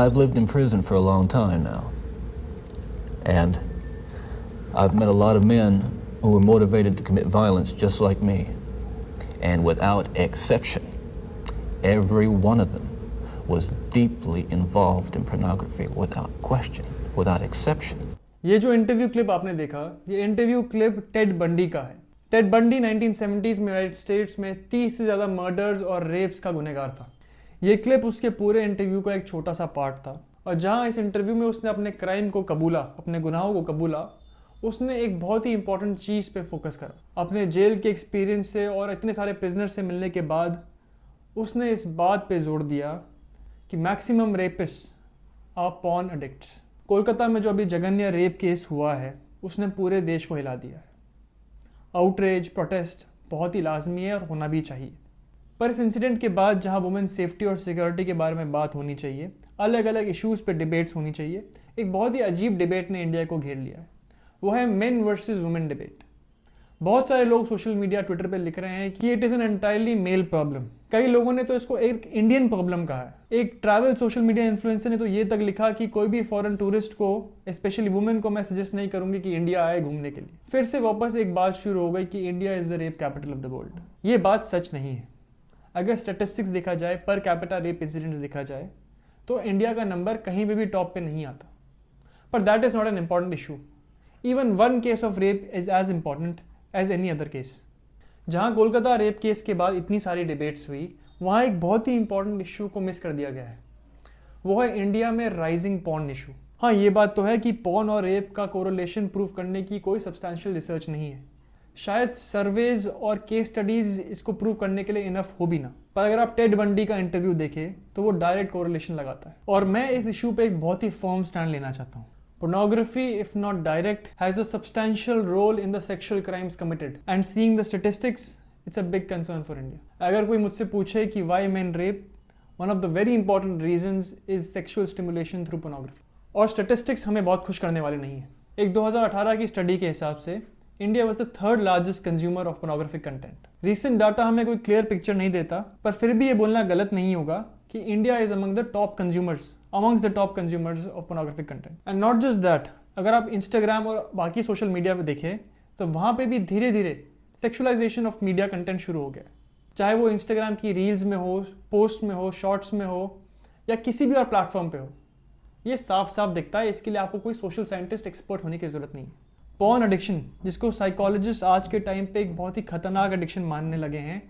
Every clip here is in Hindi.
I've lived in prison for a long time now, and I've met a lot of men who were motivated to commit violence just like me, and without exception, every one of them was deeply involved in pornography without question, without exception. ये जो इंटरव्यू क्लिप आपने देखा, ये इंटरव्यू क्लिप टेड बंडी का है। टेड बंडी 1970s में यूनाइटेड स्टेट्स में 30 से ज़्यादा मर्डर्स और रेप्स का गुनहगार था। ये क्लिप उसके पूरे इंटरव्यू का एक छोटा सा पार्ट था, और जहां इस इंटरव्यू में उसने अपने क्राइम को कबूला, अपने गुनाहों को कबूला, उसने एक बहुत ही इंपॉर्टेंट चीज़ पे फोकस करा। अपने जेल के एक्सपीरियंस से और इतने सारे प्रिजनर से मिलने के बाद उसने इस बात पे जोर दिया कि maximum rapist are porn addicts. Kolkata में जो अभी जघन्य रेप केस हुआ है, उसने पूरे देश को हिला दिया है। आउटरेज, प्रोटेस्ट बहुत ही लाजमी है और होना भी चाहिए, पर इस इंसिडेंट के बाद जहां वुमेन सेफ्टी और सिक्योरिटी के बारे में बात होनी चाहिए, अलग अलग इश्यूज़ पे डिबेट्स होनी चाहिए, एक बहुत ही अजीब डिबेट ने इंडिया को घेर लिया है। वो है मेन वर्सेस वुमेन डिबेट। बहुत सारे लोग सोशल मीडिया, ट्विटर पे लिख रहे हैं कि it is an entirely male problem. कई लोगों ने तो इसको एक इंडियन प्रॉब्लम कहा है। एक ट्रैवल सोशल मीडिया इन्फ्लुएंसर ने तो ये तक लिखा कि कोई भी फॉरेन टूरिस्ट को, स्पेशली वुमेन को, मैं सजेस्ट नहीं करूंगी कि इंडिया आए घूमने के लिए। फिर से वापस एक बात शुरू हो गई कि India is the rape capital of the world. ये बात सच नहीं है। अगर स्टेटिस्टिक्स देखा जाए, पर कैपिटा रेप इंसिडेंट्स देखा जाए, तो इंडिया का नंबर कहीं भी टॉप पे नहीं आता। पर that is not an important issue. Even one case of rape is as important as any other case. जहाँ कोलकाता रेप केस के बाद इतनी सारी डिबेट्स हुई, वहाँ एक बहुत ही इंपॉर्टेंट इशू को मिस कर दिया गया है। वो है इंडिया में राइजिंग पॉर्न इशू। हाँ, ये बात तो है कि पॉर्न और रेप का कोरिलेशन प्रूव करने की कोई सब्सटैंशियल रिसर्च नहीं है। शायद सर्वेज और केस स्टडीज इसको प्रूव करने के लिए इनफ हो भी ना। पर अगर आप टेड बंडी का इंटरव्यू देखें तो वो डायरेक्ट कोरिलेशन लगाता है। और मैं इस इशू पे एक बहुत ही फर्म स्टैंड लेना चाहता हूँ। Pornography, if not direct, has a substantial role in the sexual crimes committed. And seeing the statistics, it's a big concern for India. अगर कोई मुझसे पूछे कि why men rape, one of the very important reasons is sexual stimulation through pornography. और statistics हमें बहुत खुश करने वाले नहीं है। एक 2018 की स्टडी के हिसाब से India was the third largest consumer of pornographic content. Recent data हमें कोई क्लियर पिक्चर नहीं देता, पर फिर भी ये बोलना गलत नहीं होगा कि India is among the top consumers, amongst the top consumers of pornographic content. And not just that, अगर आप इंस्टाग्राम और बाकी सोशल मीडिया पे देखें तो वहाँ पे भी धीरे धीरे सेक्सुअलाइजेशन ऑफ मीडिया कंटेंट शुरू हो गया। चाहे वो इंस्टाग्राम की रील्स में हो, पोस्ट में हो, शॉर्ट्स में हो, या किसी भी और प्लेटफॉर्म पे हो, ये साफ साफ दिखता है। इसके लिए आपको कोई सोशल साइंटिस्ट, एक्सपर्ट होने की जरूरत नहीं है। पॉर्न एडिक्शन, जिसको साइकोलॉजिस्ट आज के टाइम पे एक बहुत ही खतरनाक एडिक्शन मानने लगे हैं,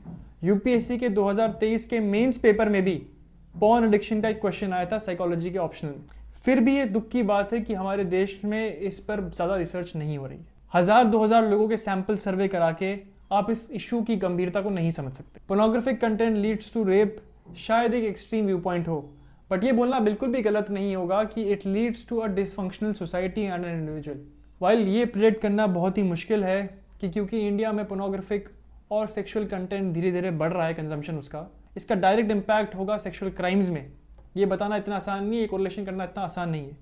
यूपीएससी के 2023 के मेंस पेपर में भी पॉर्न एडिक्शन का एक क्वेश्चन आया था साइकोलॉजी के ऑप्शनल में। फिर भी ये दुख की बात है कि हमारे देश में इस पर ज़्यादा रिसर्च नहीं हो रही है। 1000-2000 लोगों के सैंपल सर्वे करा के आप इस इशू की गंभीरता को नहीं समझ सकते। Pornographic content leads to rape शायद एक एक्सट्रीम व्यू पॉइंट हो, बट ये बोलना बिल्कुल भी गलत नहीं होगा कि it leads to a dysfunctional society and an individual. While ये प्रेडिक्ट करना बहुत ही मुश्किल है कि क्योंकि इंडिया में पोर्नोग्राफिक और सेक्सुअल कंटेंट धीरे धीरे बढ़ रहा है, कंजम्पशन उसका, इसका डायरेक्ट इम्पैक्ट होगा सेक्सुअल क्राइम्स में। ये बताना इतना आसान नहीं है, कोरिलेशन करना इतना आसान नहीं है,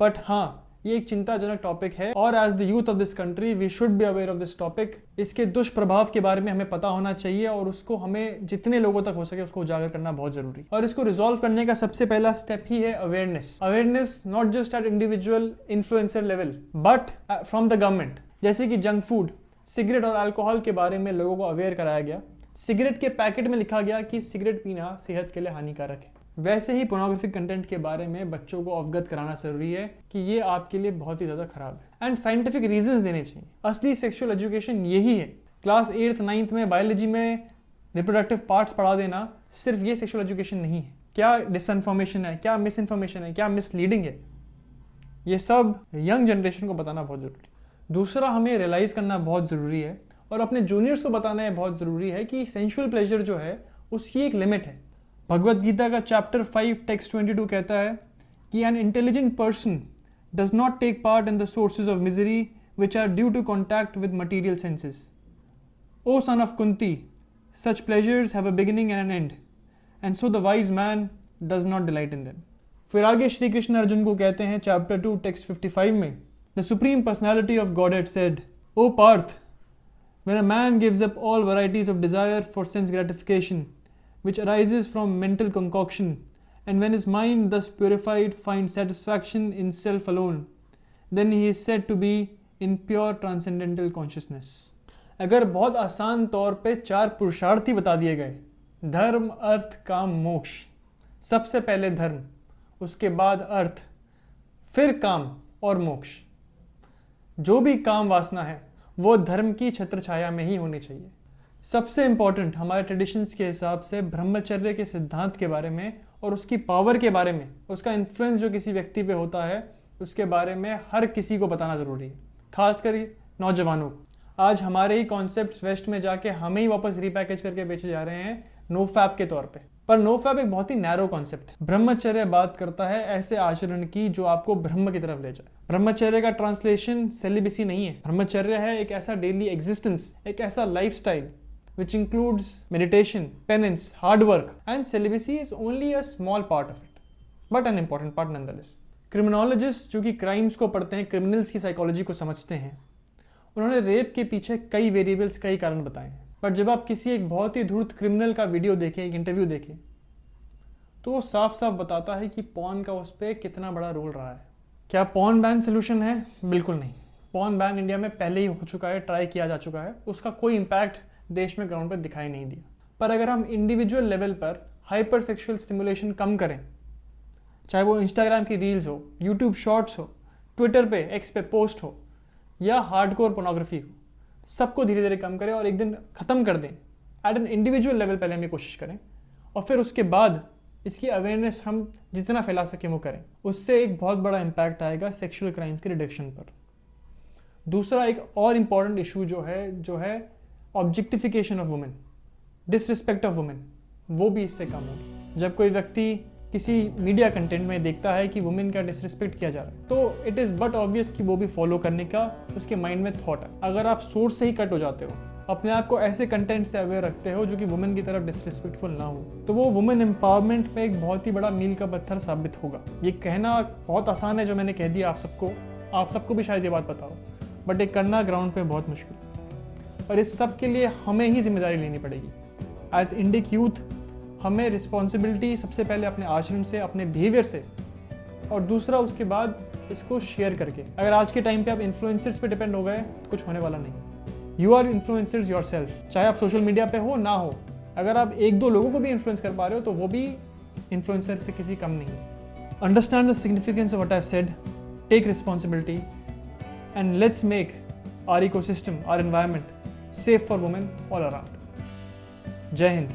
बट हाँ, ये एक चिंताजनक टॉपिक है और as the youth of this country we should be aware of this topic. इसके दुष्प्रभाव के बारे में हमें पता होना चाहिए और उसको हमें जितने लोगों तक हो सके उसको उजागर करना बहुत जरूरी। और इसको रिजॉल्व करने का सबसे पहला स्टेप ही है awareness. Awareness not just eight individual influencer level but from the government. जैसे कि जंक फूड, सिगरेट और अल्कोहल के बारे में लोगों को अवेयर कराया गया। सिगरेट के पैकेट में लिखा गया कि सिगरेट पीना सेहत के लिए हानिकारक है। वैसे ही पोर्नोग्राफिक कंटेंट के बारे में बच्चों को अवगत कराना जरूरी है कि ये आपके लिए बहुत ही ज़्यादा खराब है एंड साइंटिफिक रीजंस देने चाहिए। असली सेक्सुअल एजुकेशन यही है। क्लास 8th 9th में बायोलॉजी में रिप्रोडक्टिव पार्ट्स पढ़ा देना सिर्फ ये सेक्सुअल एजुकेशन नहीं है। क्या डिसइंफॉर्मेशन है, क्या मिस इन्फॉर्मेशन है, क्या मिसलीडिंग है, ये सब यंग जनरेशन को बताना बहुत ज़रूरी है। दूसरा, हमें रियलाइज करना बहुत ज़रूरी है और अपने जूनियर्स को बताना बहुत ज़रूरी है कि सेंशुअल प्लेजर जो है उसकी एक लिमिट है। भगवत गीता का चैप्टर 5 टेक्स्ट 22 कहता है कि an intelligent person does not take part in the sources of misery which are due to contact with material senses. O son of Kunti, such pleasures have a beginning and an end and so the wise man does not delight in them. फिर आगे श्री कृष्ण अर्जुन को कहते हैं चैप्टर 2 टेक्स्ट 55 में, the supreme personality of godhead said, O Partha, when a man gives up all varieties of desire for sense gratification which arises from mental concoction And when his mind, thus purified, finds satisfaction in self alone, then he is said to be in pure transcendental consciousness. अगर बहुत आसान तौर पे 4 पुरुषार्थ ही बता दिए गए, धर्म, अर्थ, काम, मोक्ष, सबसे पहले धर्म, उसके बाद अर्थ, फिर काम और मोक्ष। जो भी काम वासना है वो धर्म की छत्र छाया में ही होनी चाहिए। सबसे इंपॉर्टेंट हमारे ट्रेडिशंस के हिसाब से ब्रह्मचर्य के सिद्धांत के बारे में और उसकी पावर के बारे में, उसका इन्फ्लुएंस जो किसी व्यक्ति पे होता है उसके बारे में हर किसी को बताना ज़रूरी है, खासकर नौजवानों को। आज हमारे ही कॉन्सेप्ट्स वेस्ट में जाके हमें ही वापस रिपैकेज करके बेचे जा रहे हैं नो फैप के तौर पे। पर नो फैप एक बहुत ही नैरो कॉन्सेप्ट है। ब्रह्मचर्य बात करता है ऐसे आचरण की जो आपको ब्रह्म की तरफ ले जाए। ब्रह्मचर्य का ट्रांसलेशन सेलिबेसी नहीं है। ब्रह्मचर्य है एक ऐसा डेली एग्जिस्टेंस, एक ऐसा lifestyle which includes meditation, penance, hard work, and celibacy is only a small part of it, but an important part nonetheless. Criminologist जो कि क्राइम्स को पढ़ते हैं, क्रिमिनल्स की साइकोलॉजी को समझते हैं, उन्होंने रेप के पीछे कई वेरिएबल्स, कई कारण बताए हैं। पर जब आप किसी एक बहुत ही धूर्त क्रिमिनल का वीडियो देखें, एक इंटरव्यू देखें, तो वो साफ साफ बताता है कि पॉर्न का उस पर कितना बड़ा रोल रहा है। क्या पॉर्न बैन सोल्यूशन है? बिल्कुल नहीं। पॉर्न बैन इंडिया में पहले ही हो चुका है, ट्राई किया जा चुका है, उसका कोई इम्पैक्ट देश में ग्राउंड पर दिखाई नहीं दिया। पर अगर हम इंडिविजुअल लेवल पर हाइपर सेक्सुअल स्टिमुलेशन कम करें, चाहे वो इंस्टाग्राम की रील्स हो, यूट्यूब शॉर्ट्स हो, ट्विटर पे, एक्स पे पोस्ट हो, या हार्डकोर पोर्नोग्राफी हो, सबको धीरे धीरे कम करें और एक दिन ख़त्म कर दें। एट एन इंडिविजुअल लेवल पहले हम ये कोशिश करें और फिर उसके बाद इसकी अवेयरनेस हम जितना फैला सकें वो करें। उससे एक बहुत बड़ा इम्पैक्ट आएगा सेक्शुअल क्राइम्स के रिडक्शन पर। दूसरा एक और इम्पॉर्टेंट इशू जो है objectification of women, disrespect of women, वो भी इससे कम होगी। जब कोई व्यक्ति किसी मीडिया कंटेंट में देखता है कि वुमेन का डिसरिस्पेक्ट किया जा रहा है, तो इट इज़ बट ऑब्वियस कि वो भी फॉलो करने का उसके माइंड में थॉट है। अगर आप सोर्स से ही कट हो जाते हो, अपने आप को ऐसे कंटेंट से अवेयर रखते हो जो कि वुमेन की तरफ डिसरिस्पेक्टफुल ना हो, तो वो वुमेन एम्पावरमेंट में एक बहुत ही बड़ा मील का पत्थर साबित होगा। ये कहना बहुत आसान है जो मैंने कह दिया आप सबको भी शायद ये बात पता हो, बट ये करना ग्राउंड पे बहुत मुश्किल। और इस सब के लिए हमें ही जिम्मेदारी लेनी पड़ेगी। एज इंडिक यूथ हमें रिस्पॉन्सिबिलिटी सबसे पहले अपने आचरण से, अपने बिहेवियर से, और दूसरा उसके बाद इसको शेयर करके। अगर आज के टाइम पे आप इन्फ्लुएंसर्स पे डिपेंड हो गए तो कुछ होने वाला नहीं। You are influencers yourself. चाहे आप सोशल मीडिया पे हो ना हो, अगर आप 1-2 लोगों को भी इन्फ्लुएंस कर पा रहे हो तो वो भी इन्फ्लुएंसर से किसी कम नहीं। Understand the significance of what I have said, take responsibility, and let's make our ecosystem, our environment safe for women all around. Jai Hind.